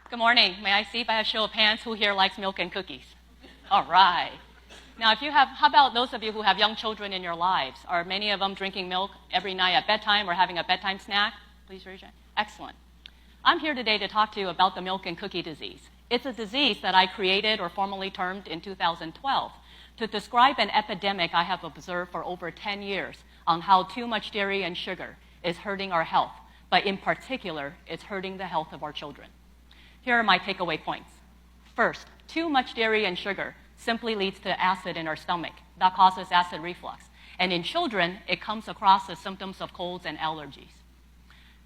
Good morning. May I see by a show of hands who here likes milk and cookies? All right. Now, how about those of you who have young children in your lives? Are many of them drinking milk every night at bedtime or having a bedtime snack? Please raise your hand. Excellent. I'm here today to talk to you about the milk and cookie disease. It's a disease that I created or formally termed in 2012 to describe an epidemic I have observed for over 10 years on how too much dairy and sugar is hurting our health, but in particular, it's hurting the health of our children. Here are my takeaway points. First, too much dairy and sugar simply leads to acid in our stomach. That causes acid reflux. And in children, it comes across as symptoms of colds and allergies.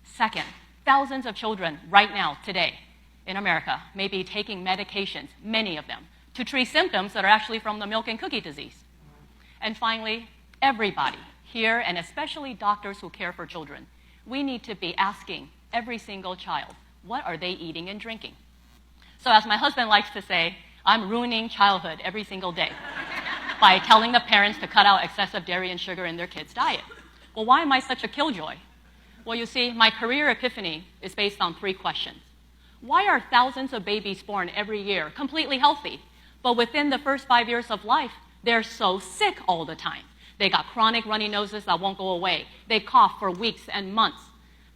Second, thousands of children right now, today, in America, may be taking medications, many of them, to treat symptoms that are actually from the milk and cookie disease. And finally, everybody here, and especially doctors who care for children, we need to be asking every single child, what are they eating and drinking? So as my husband likes to say, I'm ruining childhood every single day by telling the parents to cut out excessive dairy and sugar in their kids' diet. Well, why am I such a killjoy? Well, you see, my career epiphany is based on 3 questions. Why are thousands of babies born every year completely healthy, but within the first 5 years of life, they're so sick all the time? They got chronic runny noses that won't go away. They cough for weeks and months.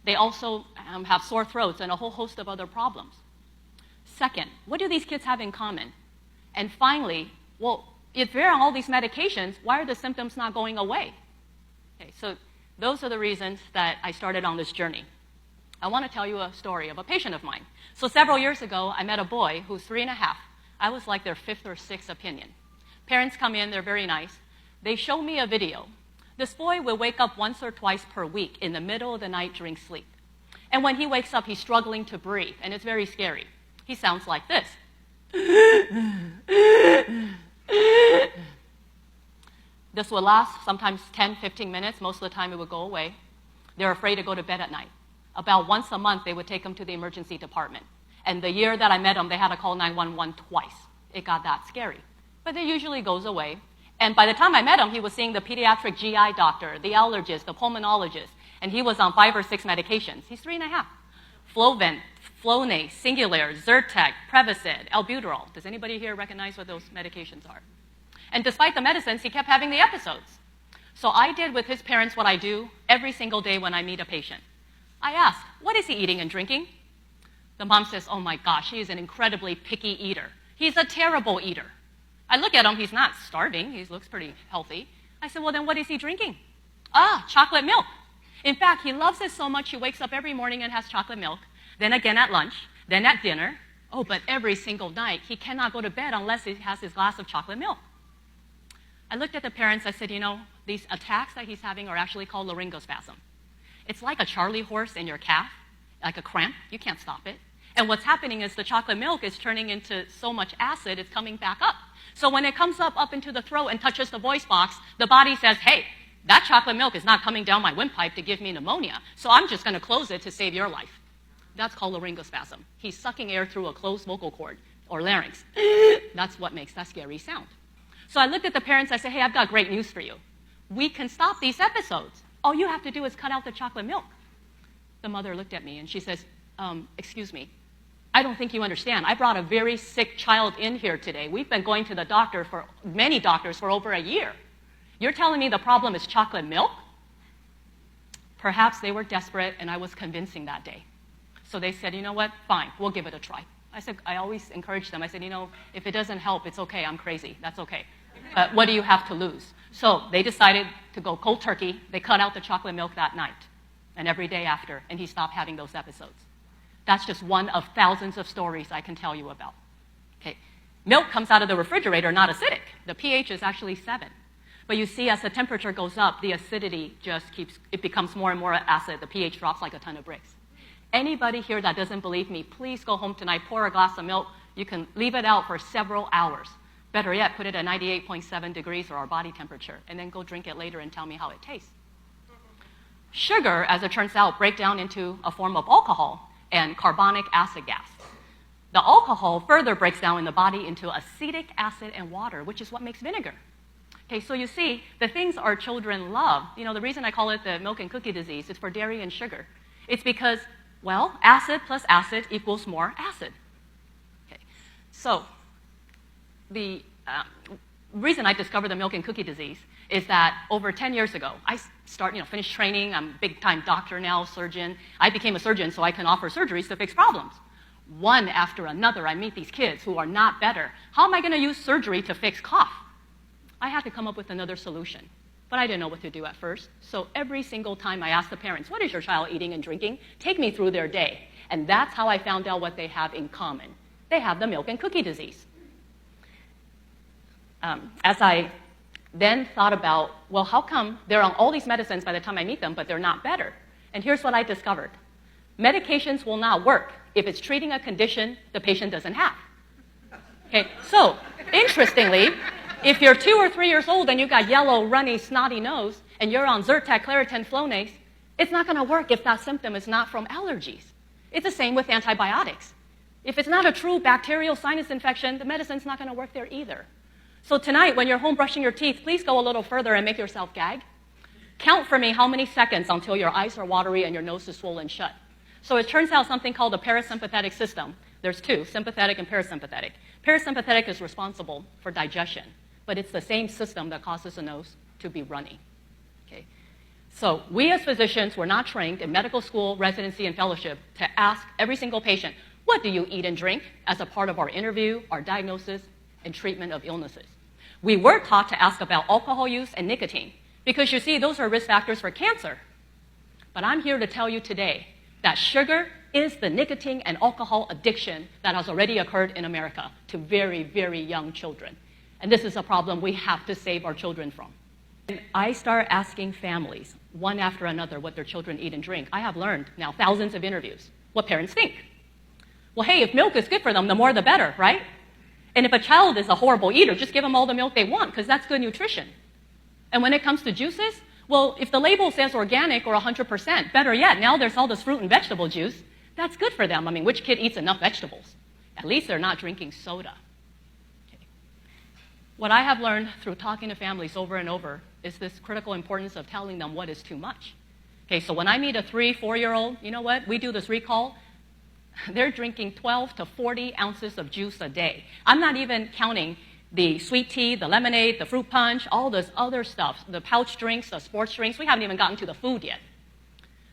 They also have sore throats and a whole host of other problems. Second, what do these kids have in common? And finally, well, if they're on all these medications, why are the symptoms not going away? Okay, so those are the reasons that I started on this journey. I want to tell you a story of a patient of mine. So several years ago, I met a boy who's 3.5. I was like their 5th or 6th opinion. Parents come in, they're very nice. They show me a video. This boy will wake up once or twice per week in the middle of the night during sleep. And when he wakes up, he's struggling to breathe, and it's very scary. He sounds like this. This will last sometimes 10, 15 minutes. Most of the time, it would go away. They're afraid to go to bed at night. About once a month, they would take him to the emergency department. And the year that I met him, they had to call 911 twice. It got that scary. But it usually goes away. And by the time I met him, he was seeing the pediatric GI doctor, the allergist, the pulmonologist, and he was on 5 or 6 medications. He's 3.5. Flovent, Flonase, Singulair, Zyrtec, Prevacid, Albuterol. Does anybody here recognize what those medications are? And despite the medicines, he kept having the episodes. So I did with his parents what I do every single day when I meet a patient. I ask, what is he eating and drinking? The mom says, oh my gosh, he is an incredibly picky eater. He's a terrible eater. I look at him, he's not starving, he looks pretty healthy. I said, well, then what is he drinking? Chocolate milk. In fact, he loves it so much he wakes up every morning and has chocolate milk, then again at lunch, then at dinner. Oh, but every single night, he cannot go to bed unless he has his glass of chocolate milk. I looked at the parents, I said, these attacks that he's having are actually called laryngospasm. It's like a Charlie horse in your calf, like a cramp, you can't stop it. And what's happening is the chocolate milk is turning into so much acid, it's coming back up. So when it comes up into the throat and touches the voice box, the body says, hey, that chocolate milk is not coming down my windpipe to give me pneumonia, so I'm just going to close it to save your life. That's called laryngospasm. He's sucking air through a closed vocal cord or larynx. That's what makes that scary sound. So I looked at the parents, I said, hey, I've got great news for you. We can stop these episodes. All you have to do is cut out the chocolate milk. The mother looked at me and she says, excuse me, I don't think you understand. I brought a very sick child in here today. We've been going to the doctor many doctors for over a year. You're telling me the problem is chocolate milk? Perhaps they were desperate and I was convincing that day. So they said, you know what, fine, we'll give it a try. I always encourage them. I said, if it doesn't help, it's okay, I'm crazy, that's okay. But what do you have to lose? So they decided to go cold turkey. They cut out the chocolate milk that night and every day after, and he stopped having those episodes. That's just one of thousands of stories I can tell you about. Okay. Milk comes out of the refrigerator, not acidic. The pH is actually 7. But you see, as the temperature goes up, the acidity it becomes more and more acid. The pH drops like a ton of bricks. Anybody here that doesn't believe me, please go home tonight, pour a glass of milk. You can leave it out for several hours. Better yet, put it at 98.7 degrees or our body temperature, and then go drink it later and tell me how it tastes. Sugar, as it turns out, breaks down into a form of alcohol and carbonic acid gas. The alcohol further breaks down in the body into acetic acid and water, which is what makes vinegar. Okay, so you see, the things our children love, the reason I call it the milk and cookie disease is for dairy and sugar. It's because, acid plus acid equals more acid. So the reason I discovered the milk and cookie disease is that over 10 years ago, I finished training. I'm a big-time doctor now, surgeon. I became a surgeon so I can offer surgeries to fix problems. One after another, I meet these kids who are not better. How am I going to use surgery to fix cough? I had to come up with another solution, but I didn't know what to do at first. So every single time I asked the parents, what is your child eating and drinking? Take me through their day. And that's how I found out what they have in common. They have the milk and cookie disease. As I then thought about, well, how come they're on all these medicines by the time I meet them, but they're not better? And here's what I discovered. Medications will not work if it's treating a condition the patient doesn't have. Okay, so interestingly, if you're 2 or 3 years old and you've got yellow, runny, snotty nose, and you're on Zyrtec, Claritin, Flonase, it's not going to work if that symptom is not from allergies. It's the same with antibiotics. If it's not a true bacterial sinus infection, the medicine's not going to work there either. So tonight, when you're home brushing your teeth, please go a little further and make yourself gag. Count for me how many seconds until your eyes are watery and your nose is swollen shut. So it turns out something called the parasympathetic system. There's two, sympathetic and parasympathetic. Parasympathetic is responsible for digestion, but it's the same system that causes the nose to be runny. Okay? So we as physicians were not trained in medical school, residency, and fellowship to ask every single patient, what do you eat and drink, as a part of our interview, our diagnosis, and treatment of illnesses. We were taught to ask about alcohol use and nicotine, because you see, those are risk factors for cancer. But I'm here to tell you today that sugar is the nicotine and alcohol addiction that has already occurred in America to very, very young children. And this is a problem we have to save our children from. And I start asking families, one after another, what their children eat and drink. I have learned now thousands of interviews what parents think. Well, hey, if milk is good for them, the more the better, right? And if a child is a horrible eater, just give them all the milk they want, because that's good nutrition. And when it comes to juices, well, if the label says organic or 100%, better yet, now there's all this fruit and vegetable juice, that's good for them. I mean, which kid eats enough vegetables? At least they're not drinking soda. Okay. What I have learned through talking to families over and over is this critical importance of telling them what is too much. Okay, so when I meet a 3, 4-year-old, you know what? We do this recall. They're drinking 12 to 40 ounces of juice a day. I'm not even counting the sweet tea, the lemonade, the fruit punch, all this other stuff, the pouch drinks, the sports drinks. We haven't even gotten to the food yet.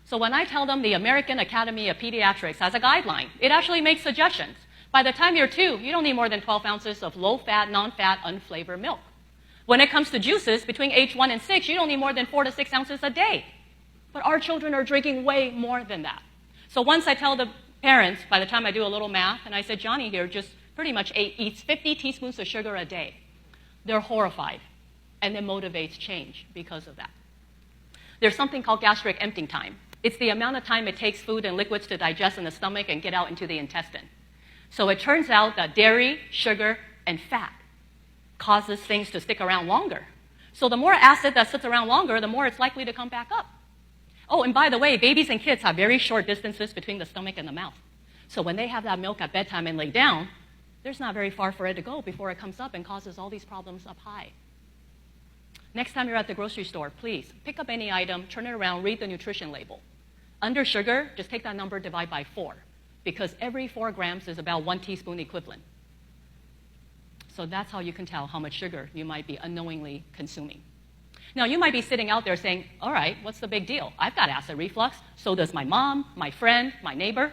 So when I tell them the American Academy of Pediatrics has a guideline, it actually makes suggestions. By the time you're 2, you don't need more than 12 ounces of low-fat, non-fat, unflavored milk. When it comes to juices, between age 1 and 6, you don't need more than 4 to 6 ounces a day. But our children are drinking way more than that. So once I tell the parents, by the time I do a little math, and I said, Johnny here just pretty much eats 50 teaspoons of sugar a day. They're horrified, and it motivates change because of that. There's something called gastric emptying time. It's the amount of time it takes food and liquids to digest in the stomach and get out into the intestine. So it turns out that dairy, sugar, and fat causes things to stick around longer. So the more acid that sits around longer, the more it's likely to come back up. Oh, and by the way, babies and kids have very short distances between the stomach and the mouth. So when they have that milk at bedtime and lay down, there's not very far for it to go before it comes up and causes all these problems up high. Next time you're at the grocery store, please pick up any item, turn it around, read the nutrition label. Under sugar, just take that number, divide by 4, because every 4 grams is about 1 teaspoon equivalent. So that's how you can tell how much sugar you might be unknowingly consuming. Now, you might be sitting out there saying, all right, what's the big deal? I've got acid reflux, so does my mom, my friend, my neighbor.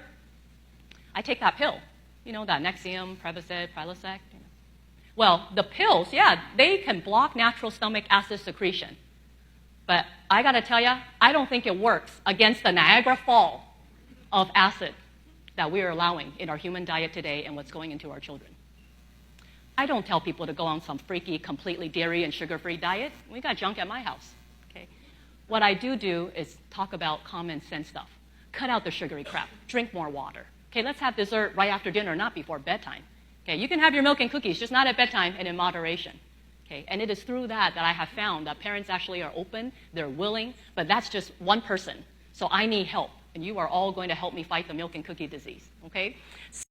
I take that pill, you know, that Nexium, Prevacid, Prilosec. Well, the pills, yeah, they can block natural stomach acid secretion. But I got to tell you, I don't think it works against the Niagara Fall of acid that we are allowing in our human diet today and what's going into our children. I don't tell people to go on some freaky, completely dairy and sugar-free diet. We got junk at my house. Okay? What I do is talk about common sense stuff. Cut out the sugary crap. Drink more water. Okay, let's have dessert right after dinner, not before bedtime. Okay, you can have your milk and cookies, just not at bedtime and in moderation. Okay, and it is through that I have found that parents actually are open, they're willing, but that's just one person. So I need help, and you are all going to help me fight the milk and cookie disease. Okay?